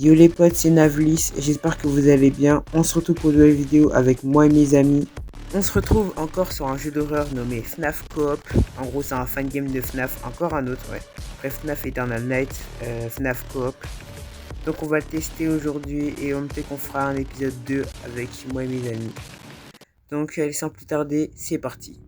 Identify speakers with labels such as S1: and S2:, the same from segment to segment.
S1: Yo les potes, c'est Navlis, j'espère que vous allez bien. On se retrouve pour une nouvelle vidéo avec moi et mes amis. On se retrouve encore sur un jeu d'horreur nommé FNAF Coop. En gros, c'est un fan game de FNAF, encore un autre, ouais. Bref, FNAF Eternal Night, FNAF Coop. Donc on va le tester aujourd'hui et on me fait qu'on fera un épisode 2 avec moi et mes amis. Donc allez, sans plus tarder, c'est parti.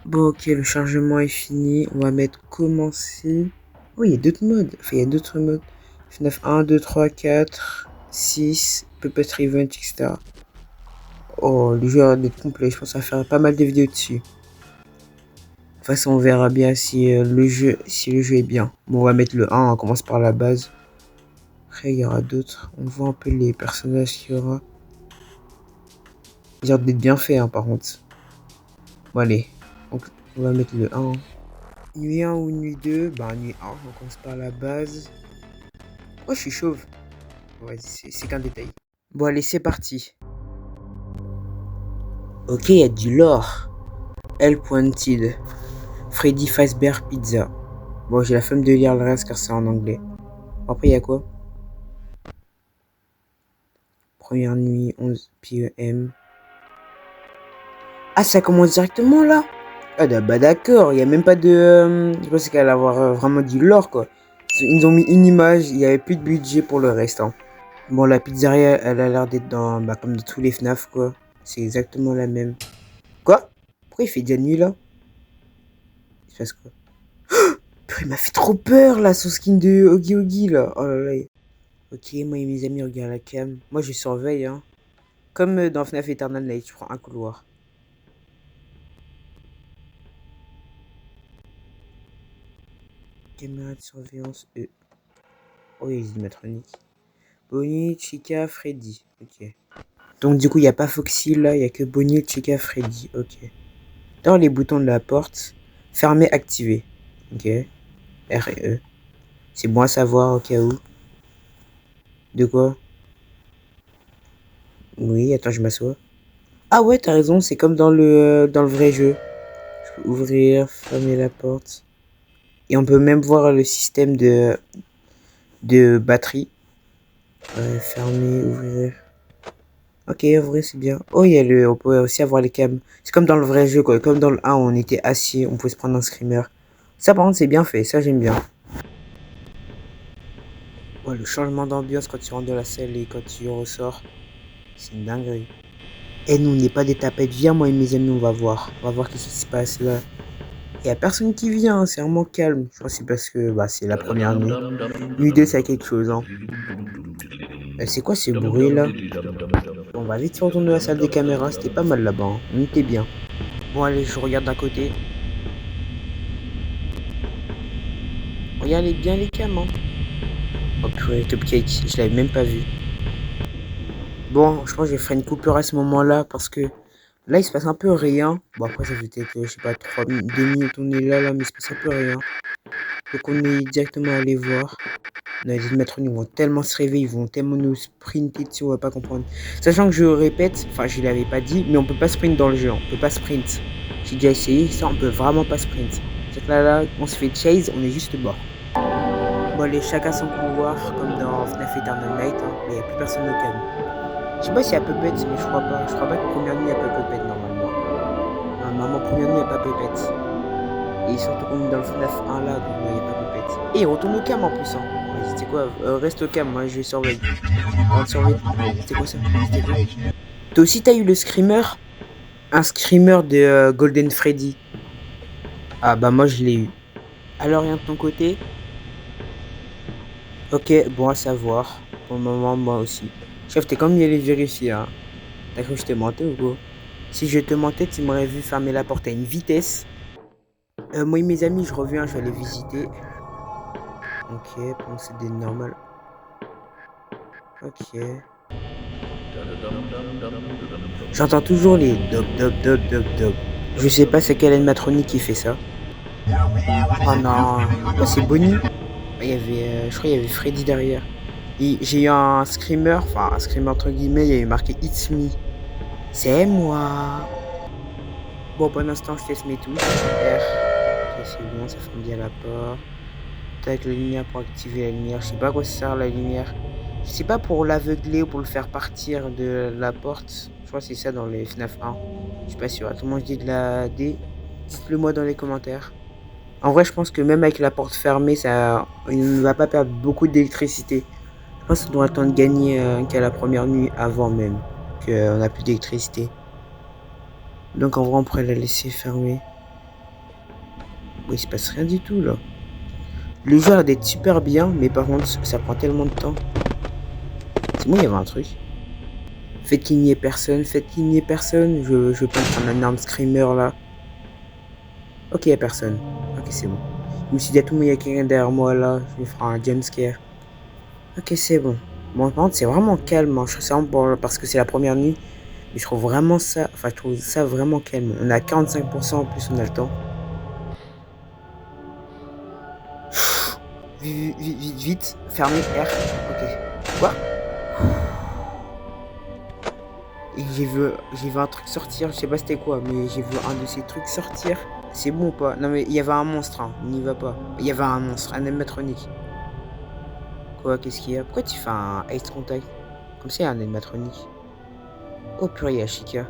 S1: Bon, ok, le chargement est fini. On va mettre commencer. Oh, il y a d'autres modes. Enfin, il y a d'autres modes. FNAF 1, 2, 3, 4, 6, Puppet Revenge, etc. Oh, le jeu a l'air d'être complet. Je pense qu'on va faire pas mal de vidéos dessus. De toute façon, on verra bien si le jeu est bien. Bon, on va mettre le 1. On commence par la base. Après, il y aura d'autres. On voit un peu les personnages qu'il y aura. Ils ont l'air d'être bien faits, hein, par contre. Bon, allez. Donc, on va mettre le 1. Nuit 1 ou nuit 2, bah nuit 1, on commence par la base. Oh, je suis chauve. Ouais, c'est qu'un détail. Bon, allez, c'est parti. Ok, il y a du lore. L.Pointed. Freddy Fazbear Pizza. Bon, j'ai la flemme de lire le reste car c'est en anglais. Bon, après, il y a quoi? Première nuit, 11 p.m. Ah, ça commence directement là? Ah, bah d'accord, il n'y a même pas de... je pensais qu'elle allait avoir vraiment du lore, quoi. Ils nous ont mis une image, il n'y avait plus de budget pour le reste, hein. Bon, la pizzeria, elle a l'air d'être dans, bah, comme de tous les FNAF, quoi. C'est exactement la même. Quoi? Pourquoi il fait déjà nuit, là? Il se passe quoi? Purée, il m'a fait trop peur, là, son skin de Oggy Oggy, là. Oh là là. Ok, moi et mes amis regardent la cam. Moi, je surveille, hein. Comme dans FNAF Eternal Night, je prends un couloir. Caméra de surveillance, Oh, il y a les animatroniques. Bonnie, Chica, Freddy. Ok. Donc, du coup, il n'y a pas Foxy, là. Il n'y a que Bonnie, Chica, Freddy. Ok. Dans les boutons de la porte, fermer, activer. Ok. R et E. C'est bon à savoir au cas où. De quoi? Oui, attends, je m'assois. Ah ouais, t'as raison, c'est comme dans le vrai jeu. Je peux ouvrir, fermer la porte. Et on peut même voir le système de batterie. Fermer, ouvrir. Ok, ouvrir, c'est bien. Oh, on peut aussi avoir les cams. C'est comme dans le vrai jeu, quoi. Comme dans le 1, on était assis, on pouvait se prendre un screamer. Ça, par contre, c'est bien fait. Ça, j'aime bien. Ouais, le changement d'ambiance quand tu rentres dans la salle et quand tu ressors, c'est une dinguerie. Et nous, on n'est pas des tapettes. Viens, moi et mes amis, on va voir. On va voir qu'est-ce qui se passe là. Il n'y a personne qui vient, c'est vraiment calme. Je crois que c'est parce que bah, c'est la première nuit. Nuit 2, c'est quelque chose. Hein. C'est quoi ce bruit là? On va vite retourner à la salle des caméras. C'était pas mal là-bas. Hein. On était bien. Bon, allez, je regarde d'un côté. Regardez bien les cams. Hein. Oh purée, Cupcake, je l'avais même pas vu. Bon, je pense que je ferai une coupure à ce moment-là parce que là, il se passe un peu rien. Bon, après, ça fait peut-être, je sais pas, 2 minutes, on est là, mais il se passe un peu rien. Donc, on est directement allé voir. Les animatroniques vont tellement se réveiller, ils vont tellement nous sprinter dessus, on va pas comprendre. Sachant que je répète, enfin, je l'avais pas dit, mais on peut pas sprint dans le jeu, on peut pas sprint. J'ai déjà essayé, ça, on peut vraiment pas sprint. C'est que là, on se fait chase, on est juste mort. Bon, allez, chacun son couloir, comme dans FNAF Eternal Night, hein, mais il n'y a plus personne au calme. Je sais pas s'il y a Puppet, mais je crois pas. Je crois pas que première nuit, il n'y a pas Puppet, normalement. Normalement, première nuit, il n'y a pas Puppet. Et surtout qu'on est dans le FNAF 1 là, donc il n'y a pas Puppet. Et il retourne au cam en plus, hein. C'était quoi? Reste au cam, moi je surveille. C'était quoi ça? C'était quoi? Toi aussi, t'as eu le screamer? Un screamer de Golden Freddy. Ah bah moi je l'ai eu. Alors rien de ton côté? Ok, bon à savoir. Pour le moment, moi aussi. Chef, t'es comme y aller vérifier, hein. T'as cru que je te mentais ou quoi? Si je te mentais, tu m'aurais vu fermer la porte à une vitesse. Moi et mes amis, je reviens, je vais aller visiter. Ok, bon, c'est des normales. Ok. J'entends toujours les dop dop dop dop dop. Je sais pas c'est quel animatronique qui fait ça. Oh non. Oh, c'est Bonnie. Il y avait, je crois qu'il y avait Freddy derrière. J'ai eu un screamer, enfin un screamer entre guillemets, il y avait marqué It's me. C'est moi. Bon, pour l'instant, je teste mes touches. R. Ok, c'est bon, ça ferme bien la porte. Tac, la lumière pour activer la lumière. Je sais pas à quoi ça sert la lumière. Je sais pas pour l'aveugler ou pour le faire partir de la porte. Je crois que c'est ça dans les FNAF 1. Je suis pas sûr. Tout le monde dit de la D. Dites-le moi dans les commentaires. En vrai, je pense que même avec la porte fermée, ça, il ne va pas perdre beaucoup d'électricité. Je pense qu'on doit attendre de gagner qu'à la première nuit avant même qu'on n'a plus d'électricité. Donc en vrai, on pourrait la laisser fermer. Bon, il se passe rien du tout là. Le jeu a l'air d'être super bien, mais par contre, ça prend tellement de temps. C'est bon, il y avait un truc. Faites qu'il n'y ait personne, faites qu'il n'y ait personne. Je peux prendre un arme screamer là. Ok, il n'y a personne. Ok, c'est bon. Je me suis dit à tout le monde, il y a quelqu'un derrière moi là. Je me ferai un jumpscare. Ok, c'est bon. Bon, par contre, c'est vraiment calme. Hein. Je trouve ça bon, parce que c'est la première nuit. Mais je trouve vraiment ça. Enfin, je trouve ça vraiment calme. On a 45% en plus, on a le temps. Vite, vite, vite, vite. Fermez R. Ok. Quoi? Et j'ai vu un truc sortir. Je sais pas c'était quoi, mais j'ai vu un de ces trucs sortir. C'est bon ou pas? Non, mais il y avait un monstre. Hein. On n'y va pas. Il y avait un monstre, un animatronique. Quoi? Qu'est-ce qu'il y a? Pourquoi tu fais un Ice Contact? Comme ça, il y a un animatronique. Oh purée, il y a Chica.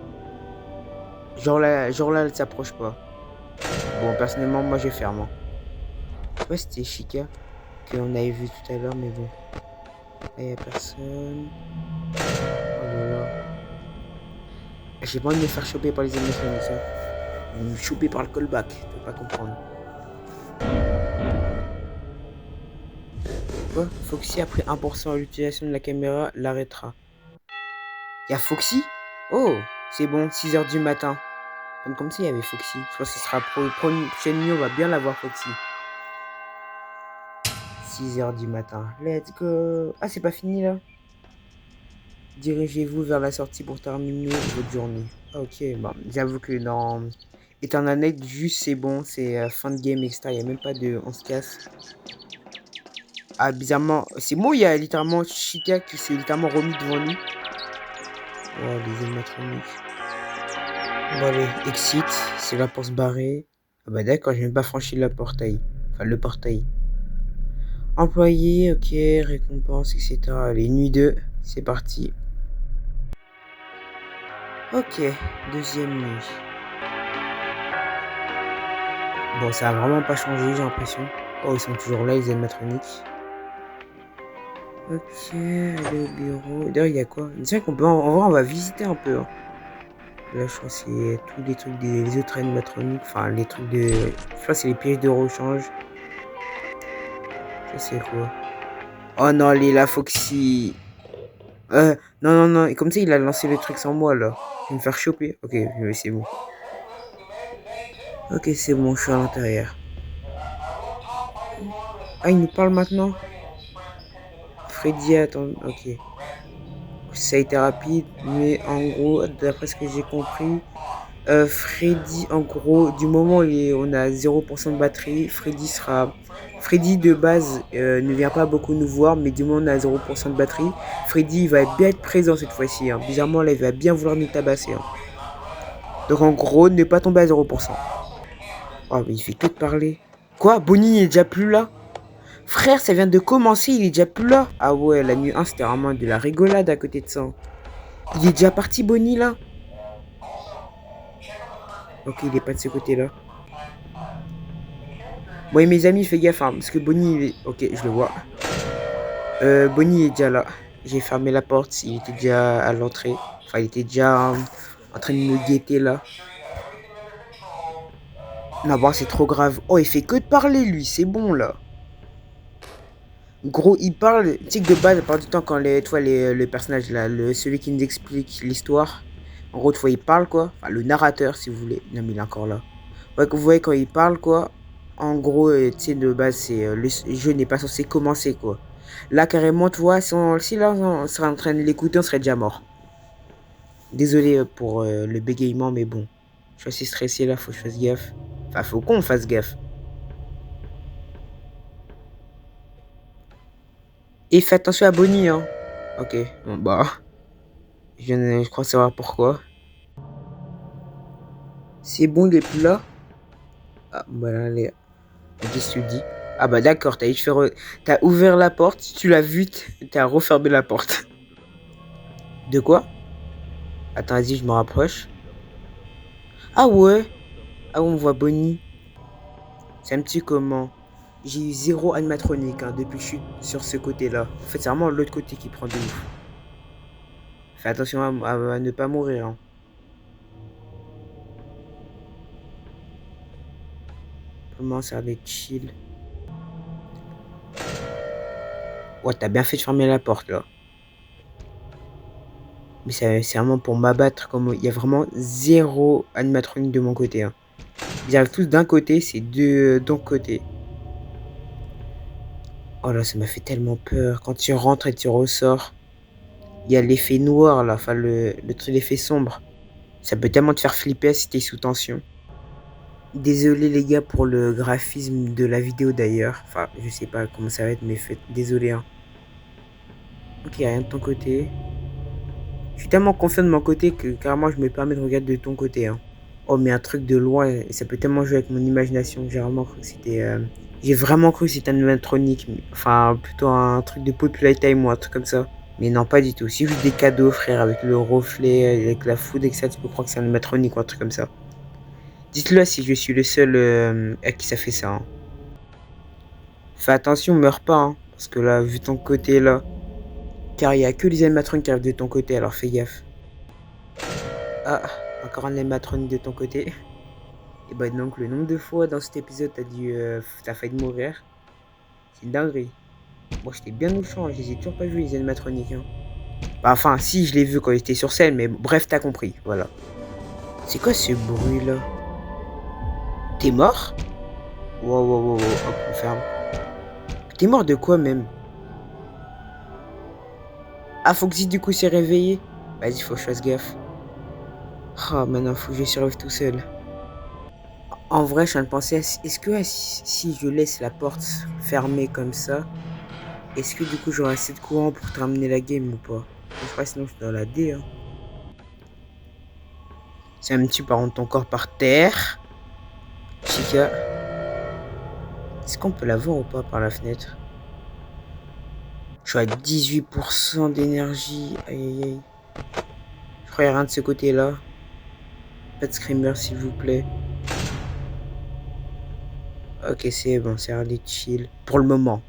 S1: Genre là, elle s'approche pas. Bon, personnellement, moi, je ferme. Hein. Ouais, c'était Chica qu'on avait vu tout à l'heure, mais bon. Là, il n'y a personne. Oh là là. J'ai pas envie de me faire choper par les animatroniques. Hein. Me choper par le callback. Je peux pas comprendre. Quoi? Foxy, après 1% à l'utilisation de la caméra, l'arrêtera. Il y a Foxy? Oh, c'est bon, 6h du matin. Comme s'il y avait Foxy. Je pense que ce sera pour une prochaine nuit, on va bien l'avoir Foxy. 6h du matin. Let's go. Ah, c'est pas fini là. Dirigez-vous vers la sortie pour terminer votre journée. Ah, ok, bon, j'avoue que dans Eternal juste c'est bon, c'est fin de game, etc. Il n'y a même pas de on se casse. Ah, bizarrement, c'est bon, il y a littéralement Chica qui s'est littéralement remis devant nous. Oh, les animatroniques. Bon, allez, exit, c'est là pour se barrer. Ah, bah d'accord, j'ai même pas franchi le portail. Enfin, le portail. Employé, ok, récompense, etc. Allez, nuit 2, c'est parti. Ok, deuxième nuit. Bon, ça a vraiment pas changé, j'ai l'impression. Oh, ils sont toujours là, les animatroniques. Ok, aller au bureau. D'ailleurs, il y a quoi? C'est vrai qu'on peut, en vrai, on va visiter un peu. Hein. Là, je crois que c'est tous les trucs des autres animatroniques. Enfin, les trucs de. Je crois que c'est les pièges de rechange. Ça, c'est quoi? Oh non, elle est là, Foxy. Non, non, non. Et comme ça, il a lancé le truc sans moi, là. Il va me faire choper. Ok, c'est bon. Ok, c'est bon, je suis à l'intérieur. Ah, il nous parle maintenant? Freddy, attends, ok. Ça a été rapide, mais en gros, d'après ce que j'ai compris, Freddy, en gros, du moment où on a 0% de batterie, Freddy de base ne vient pas beaucoup nous voir, mais du moment où on a 0% de batterie, Freddy va bien être présent cette fois-ci. Hein. Bizarrement, là, il va bien vouloir nous tabasser. Hein. Donc en gros, ne pas tomber à 0%. Oh, mais il fait que de parler. Quoi? Bonnie est déjà plus là? Frère, ça vient de commencer, il est déjà plus là. Ah ouais, la nuit 1, c'était vraiment de la rigolade à côté de ça. Il est déjà parti, Bonnie, là? Ok, il est pas de ce côté-là. Bon, et mes amis, fais gaffe, hein, parce que Bonnie, il est... Ok, je le vois. Bonnie est déjà là. J'ai fermé la porte, il était déjà à l'entrée. Enfin, il était déjà en train de me guetter, là. Non, bon, c'est trop grave. Oh, il fait que de parler, lui, c'est bon, là. Gros, il parle, tu sais que de base, la plupart du temps, quand le personnage, là, celui qui nous explique l'histoire, en gros, tu vois, il parle, quoi. Enfin, le narrateur, si vous voulez. Non, mais il est encore là. Ouais, vous voyez quand il parle, quoi. En gros, tu sais, de base, c'est le jeu n'est pas censé commencer, quoi. Là, carrément, tu vois, si là, on serait en train de l'écouter, on serait déjà mort. Désolé pour le bégaiement, mais bon. Je suis assez stressé, là, faut que je fasse gaffe. Enfin, faut qu'on fasse gaffe. Et fais attention à Bonnie, hein. Ok, bon, bah. Je crois savoir pourquoi. C'est bon, il est plus là. Ah, voilà, allez. Qu'est-ce que tu dis? Ah bah d'accord, t'as ouvert la porte, tu l'as vu, t'as refermé la porte. De quoi? Attends, vas-y, je me rapproche. Ah ouais? Ah, on voit Bonnie. C'est un petit comment? J'ai eu zéro animatronique hein, depuis que je suis sur ce côté-là. En fait, c'est vraiment l'autre côté qui prend de ouf. Fais attention à ne pas mourir. Hein. Comment ça va être chill? Ouais, t'as bien fait de fermer la porte là. Mais c'est vraiment pour m'abattre. Comme il y a vraiment zéro animatronique de mon côté. Hein. Ils arrivent tous d'un côté, c'est deux d'autre côté. Oh là, ça m'a fait tellement peur. Quand tu rentres et tu ressors, il y a l'effet noir là, enfin le truc, l'effet sombre. Ça peut tellement te faire flipper si t'es sous tension. Désolé les gars pour le graphisme de la vidéo d'ailleurs. Enfin, je sais pas comment ça va être, mais désolé. Hein. Ok, rien de ton côté. Je suis tellement confiant de mon côté que carrément je me permets de regarder de ton côté. Hein. Oh, mais un truc de loin, ça peut tellement jouer avec mon imagination. J'ai vraiment cru que c'était. J'ai vraiment cru que c'était un animatronique. Enfin, plutôt un truc de Popular Time ou un truc comme ça. Mais non, pas du tout. C'est juste des cadeaux, frère, avec le reflet, avec la foudre, etc. Tu peux croire que c'est un animatronique ou un truc comme ça. Dites-le si je suis le seul à qui ça fait ça. Hein. Fais attention, meurs pas. Hein, parce que là, vu ton côté là. Car il n'y a que les animatroniques qui arrivent de ton côté, alors fais gaffe. Ah, encore un animatronique de ton côté. Et bah donc le nombre de fois dans cet épisode t'as failli mourir. C'est une dinguerie. Moi j'étais bien au champ, je les ai toujours pas vus les animatroniques. Hein. Bah, enfin si je l'ai vu quand j'étais sur scène, mais bref t'as compris, voilà. C'est quoi ce bruit là? T'es mort? Wow wow wow wow, hop on ferme. T'es mort de quoi même? Ah Foxy du coup s'est réveillé. Vas-y faut que je fasse gaffe. Ah maintenant faut que je survive tout seul. En vrai je viens de penser, est-ce que si je laisse la porte fermée comme ça, est-ce que du coup j'aurai assez de courant pour terminer la game ou pas? Je crois que sinon je suis dans la D. Hein. C'est un petit par contre ton corps par terre. Chica. Est-ce qu'on peut la voir ou pas par la fenêtre? Je suis à 18% d'énergie. Aïe aïe aïe. Je crois qu'il n'y a rien de ce côté-là. Pas de screamer s'il vous plaît. Ok c'est bon, c'est allé chill. Pour le moment.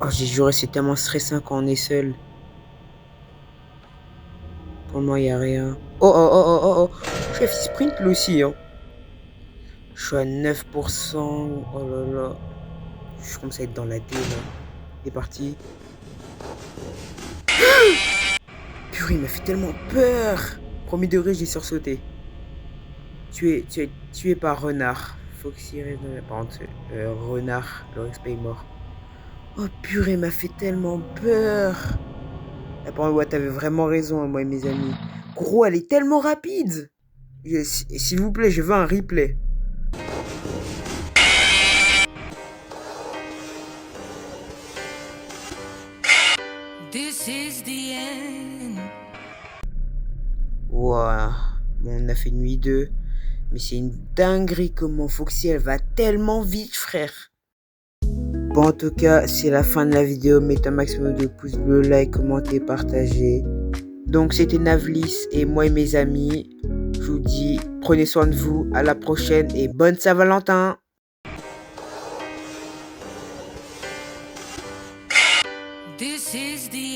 S1: Oh j'ai juré c'est tellement stressant quand on est seul. Pour le moment il n'y a rien. Oh oh oh oh oh oh. Chef il sprint lui aussi hein. Je suis à 9%. Oh là là. Je commence à être dans la D là. C'est parti. Purée, il m'a fait tellement peur. Premier degré, j'ai sursauté. Tué par Renard. Foxy Renard. Par contre, Renard, le respect est mort. Oh purée, il m'a fait tellement peur. Ah, par contre, ouais, t'avais vraiment raison, moi et mes amis. Gros, elle est tellement rapide. S'il vous plaît, je veux un replay. This is the end. Wow. Bon, on a fait nuit 2. Mais c'est une dinguerie comment Foxy, elle va tellement vite, frère. Bon, en tout cas, c'est la fin de la vidéo. Mettez un maximum de pouces bleus, like, commentez, partagez. Donc, c'était Navlis et moi et mes amis. Je vous dis, prenez soin de vous. À la prochaine et bonne Saint-Valentin. This is the